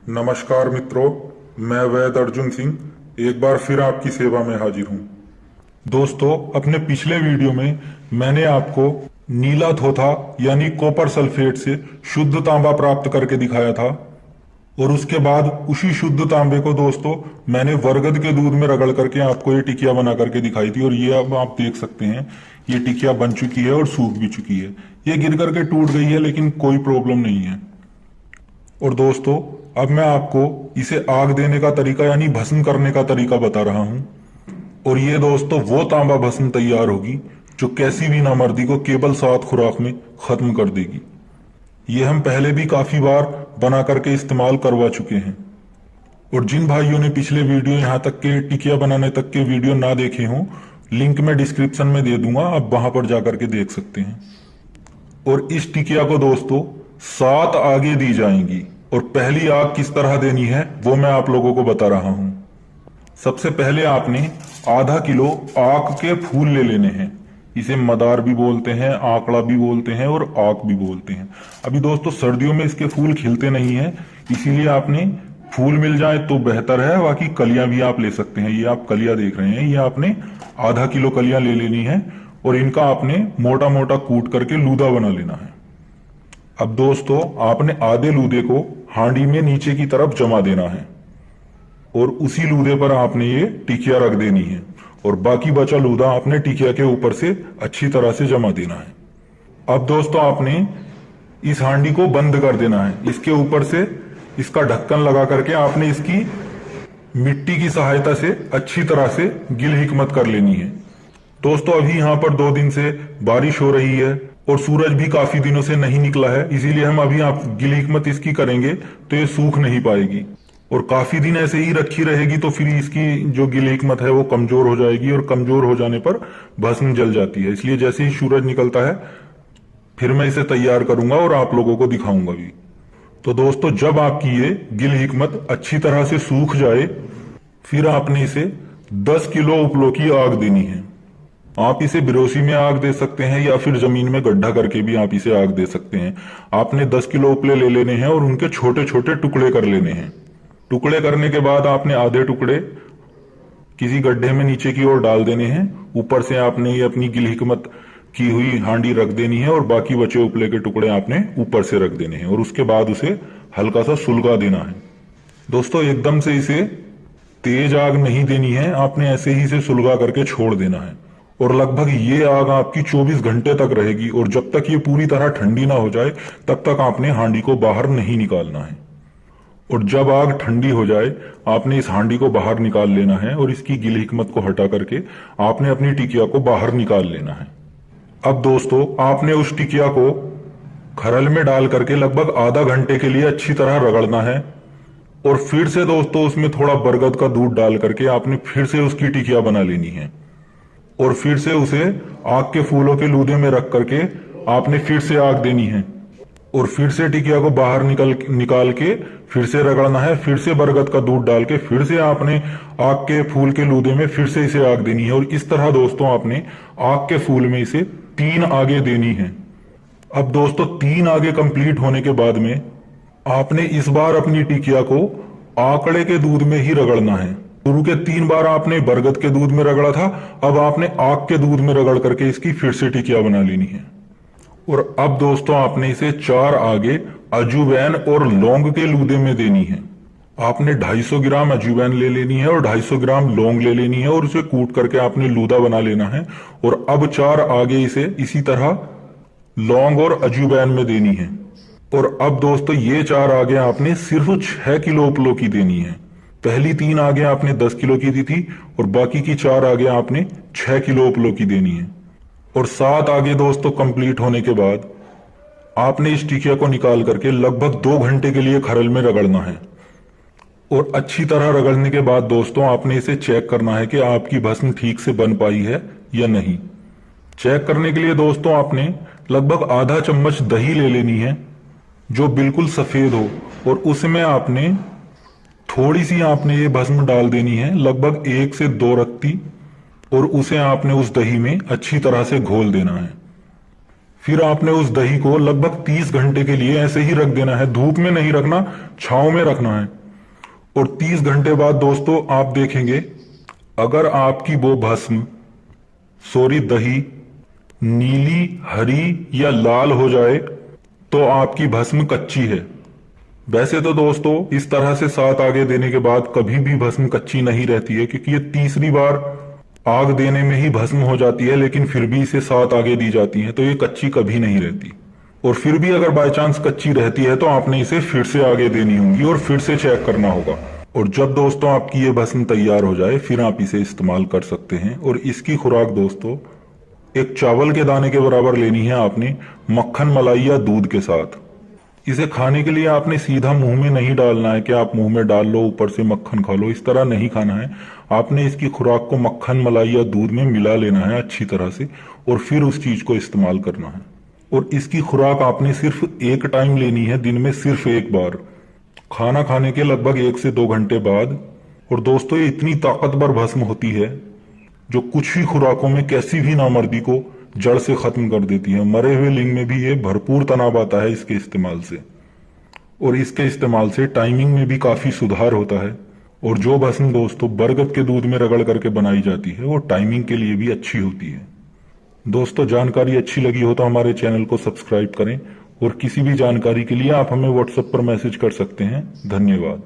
नमस्कार मित्रों, मैं वैद अर्जुन सिंह एक बार फिर आपकी सेवा में हाजिर हूं। दोस्तों, अपने पिछले वीडियो में मैंने आपको नीला थोथा यानी कॉपर सल्फेट से शुद्ध तांबा प्राप्त करके दिखाया था और उसके बाद उसी शुद्ध तांबे को दोस्तों मैंने बरगद के दूध में रगड़ करके आपको ये टिकिया बना करके दिखाई थी और ये अब आप देख सकते हैं ये टिकिया बन चुकी है और सूख भी चुकी है। ये गिर करके टूट गई है लेकिन कोई प्रॉब्लम नहीं है। और दोस्तों, अब मैं आपको इसे आग देने का तरीका यानी भस्म करने का तरीका बता रहा हूं। और ये दोस्तों वो तांबा भस्म तैयार होगी जो कैसी भी नामर्दी को केवल 7 खुराक में खत्म कर देगी। ये हम पहले भी काफी बार बना करके इस्तेमाल करवा चुके हैं। और जिन भाइयों ने पिछले वीडियो यहाँ तक के टिकिया बनाने तक के वीडियो ना देखे हों, लिंक मैं डिस्क्रिप्शन में दे दूंगा, आप वहां पर जाकर के देख सकते हैं। और इस टिकिया को दोस्तों 7 आगे दी जाएंगी और पहली आग किस तरह देनी है वो मैं आप लोगों को बता रहा हूं। सबसे पहले आपने आधा किलो आक के फूल ले लेने हैं। इसे मदार भी बोलते हैं, आंकड़ा भी बोलते हैं और आक भी बोलते हैं। अभी दोस्तों सर्दियों में इसके फूल खिलते नहीं है, इसीलिए आपने फूल मिल जाए तो बेहतर है, बाकी कलियां भी आप ले सकते हैं। ये आप कलियां देख रहे हैं, ये आपने आधा किलो कलियां ले लेनी है और इनका आपने मोटा मोटा कूट करके लूदा बना लेना है। अब दोस्तों आपने आधे लूदे को हांडी में नीचे की तरफ जमा देना है और उसी लूदे पर आपने ये टिकिया रख देनी है और बाकी बचा लूदा आपने टिकिया के ऊपर से अच्छी तरह से जमा देना है। अब दोस्तों आपने इस हांडी को बंद कर देना है। इसके ऊपर से इसका ढक्कन लगा करके आपने इसकी मिट्टी की सहायता से अच्छी तरह से गिल हिकमत कर लेनी है। दोस्तों अभी यहाँ पर 2 दिन से बारिश हो रही है और सूरज भी काफी दिनों से नहीं निकला है, इसीलिए हम अभी आप गिल हिकमत इसकी करेंगे तो ये सूख नहीं पाएगी और काफी दिन ऐसे ही रखी रहेगी तो फिर इसकी जो गिल हिकमत है वो कमजोर हो जाएगी और कमजोर हो जाने पर भस्म जल जाती है। इसलिए जैसे ही सूरज निकलता है फिर मैं इसे तैयार करूंगा और आप लोगों को दिखाऊंगा भी। तो दोस्तों जब आपकी ये गिल हिकमत अच्छी तरह से सूख जाए फिर आपने इसे 10 किलो उपलों की आग देनी है। आप इसे बिरोसी में आग दे सकते हैं या फिर जमीन में गड्ढा करके भी आप इसे आग दे सकते हैं। आपने 10 किलो उपले ले लेने हैं और उनके छोटे छोटे टुकड़े कर लेने हैं। टुकड़े करने के बाद आपने आधे टुकड़े किसी गड्ढे में नीचे की ओर डाल देने हैं। ऊपर से आपने ये अपनी गिल हिकमत की हुई हांडी रख देनी है और बाकी बचे उपले के टुकड़े आपने ऊपर से रख देने हैं और उसके बाद उसे हल्का सा सुलगा देना है। दोस्तों एकदम से इसे तेज आग नहीं देनी है, आपने ऐसे ही इसे सुलगा करके छोड़ देना है और लगभग ये आग आपकी 24 घंटे तक रहेगी और जब तक ये पूरी तरह ठंडी ना हो जाए तब तक आपने हांडी को बाहर नहीं निकालना है। और जब आग ठंडी हो जाए आपने इस हांडी को बाहर निकाल लेना है और इसकी गिल हिकमत को हटा करके आपने अपनी टिकिया को बाहर निकाल लेना है। अब दोस्तों आपने उस टिकिया को खरल में डाल करके लगभग आधा घंटे के लिए अच्छी तरह रगड़ना है और फिर से दोस्तों उसमें थोड़ा बरगद का दूध डाल करके आपने फिर से उसकी टिकिया बना लेनी है और फिर से उसे आग के फूलों के लूदे में रख करके आपने फिर से आग देनी है और फिर से टिकिया को बाहर निकाल के फिर से रगड़ना है। फिर से बरगद का दूध डाल के फिर से आपने आग के फूल के लूदे में फिर से इसे आग देनी है और इस तरह दोस्तों आपने आग के फूल में इसे 3 आगे देनी है। अब दोस्तों 3 आगे कंप्लीट होने के बाद में आपने इस बार अपनी टिकिया को आंकड़े के दूध में ही रगड़ना है। शुरू के 3 बार आपने बरगद के दूध में रगड़ा था, अब आपने आग के दूध में रगड़ करके इसकी फिर से टिकिया बना लेनी है। और अब दोस्तों आपने इसे 4 आगे अजूबैन और लौंग के लूदे में देनी है। आपने 250 ग्राम अजूबैन ले लेनी है और 250 ग्राम लौंग ले लेनी है और उसे कूट करके आपने लूदा बना लेना है। और अब 4 आगे इसे इसी तरह लौंग और अजूबैन में देनी है। और अब दोस्तों ये 4 आगे आपने सिर्फ 6 किलो उपलों की देनी है। पहली 3 आगे आपने 10 किलो की दी थी और बाकी की 4 आगे आपने 6 किलो उपलों की देनी है। और 7 आगे दोस्तों कंप्लीट होने के बाद आपने इस टिकिया को निकाल करके लगभग 2 घंटे के लिए खरल में रगड़ना है। और अच्छी तरह रगड़ने के बाद दोस्तों आपने इसे चेक करना है कि आपकी भस्म ठीक से बन पाई है या नहीं। चेक करने के लिए दोस्तों आपने लगभग आधा चम्मच दही ले लेनी है जो बिल्कुल सफेद हो और उसमें आपने थोड़ी सी आपने ये भस्म डाल देनी है, लगभग 1 से 2 रत्ती, और उसे आपने उस दही में अच्छी तरह से घोल देना है। फिर आपने उस दही को लगभग 30 घंटे के लिए ऐसे ही रख देना है, धूप में नहीं रखना, छांव में रखना है। और 30 घंटे बाद दोस्तों आप देखेंगे, अगर आपकी वो भस्म दही नीली, हरी या लाल हो जाए तो आपकी भस्म कच्ची है। वैसे तो दोस्तों इस तरह से 7 आगे देने के बाद कभी भी भस्म कच्ची नहीं रहती है, क्योंकि ये तीसरी बार आग देने में ही भस्म हो जाती है, लेकिन फिर भी इसे 7 आगे दी जाती है, तो ये कच्ची कभी नहीं रहती। और फिर भी अगर बाय चांस कच्ची रहती है तो आपने इसे फिर से आगे देनी होगी और फिर से चेक करना होगा। और जब दोस्तों आपकी ये भस्म तैयार हो जाए फिर आप इसे इस्तेमाल कर सकते हैं। और इसकी खुराक दोस्तों एक चावल के दाने के बराबर लेनी है आपने, मक्खन, मलाई या दूध के साथ। इसे खाने के लिए आपने सीधा मुंह में नहीं डालना है कि आप मुंह में डाल लो ऊपर से मक्खन खा लो, इस तरह नहीं खाना है। आपने इसकी खुराक को मक्खन, मलाई या दूध में मिला लेना है अच्छी तरह से और फिर उस चीज को इस्तेमाल करना है। और इसकी खुराक आपने सिर्फ एक टाइम लेनी है, दिन में सिर्फ एक बार, खाना खाने के लगभग 1 से 2 घंटे बाद। और दोस्तों ये इतनी ताकतवर भस्म होती है जो कुछ ही खुराकों में कैसी भी नामर्दी को जड़ से खत्म कर देती है। मरे हुए लिंग में भी ये भरपूर तनाव आता है इसके इस्तेमाल से। और इसके इस्तेमाल से टाइमिंग में भी काफी सुधार होता है। और जो भस्म दोस्तों बरगद के दूध में रगड़ करके बनाई जाती है वो टाइमिंग के लिए भी अच्छी होती है। दोस्तों जानकारी अच्छी लगी हो तो हमारे चैनल को सब्सक्राइब करें और किसी भी जानकारी के लिए आप हमें व्हाट्सएप पर मैसेज कर सकते हैं। धन्यवाद।